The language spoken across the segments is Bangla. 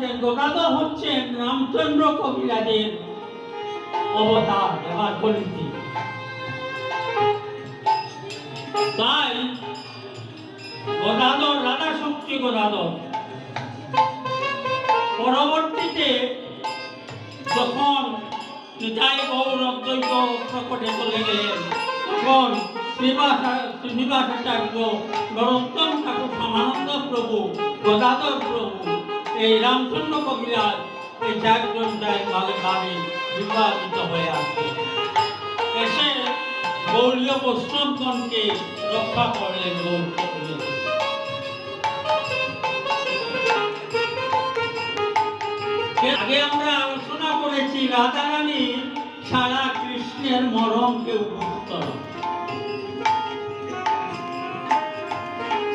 যে গদাধর হচ্ছেন রামচন্দ্র কবিরাজের অবতার এবার কলিতে। তাই গদাধর রাধা শক্তি গদাধর পরবর্তীতে যখন নিতাই গৌর অদ্বৈত প্রকটে চলে গেলেন তখন শ্রীনিবাসাচার্য নরোত্তম ঠাকুর সমানন্দ প্রভু গদাধর প্রভু এই রামচন্দ্র কবিরাজ এই চারজন ভাগে ভাগে বিভাজিত হয়ে আসছে এসে গৌড়ীয় বৈষ্ণবগণকে রক্ষা করলেন গৌর। আগে আমরা আলোচনা করেছি রাধারানী সারা কৃষ্ণের মরমকে উপভোগ।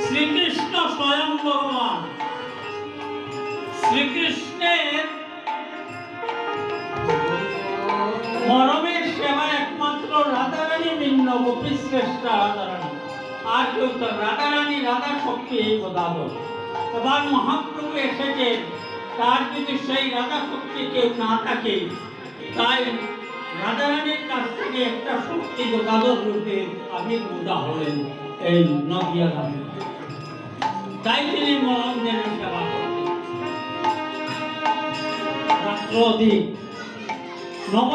শ্রীকৃষ্ণ স্বয়ং ভগবান শ্রীকৃষ্ণের মরমের সেবা একমাত্র রাধারানী ভিন্ন গোপী শ্রেষ্ঠ রাধারানী আর কেউ তো রাধারানী রাধা শক্তি এই গদাধর। এবার মহাপ্রভু এসেছেন তার যদি সেই রাধা শক্তি কেউ না থাকে তাই রাধারানীর কাছ থেকে একটা শক্তি গদাধর রূপে আবির্ভূত হলেন এই নদিয়া গ্রামে। তাই তিনি মরণদের সেবা করতেন রাত্র অধিক নব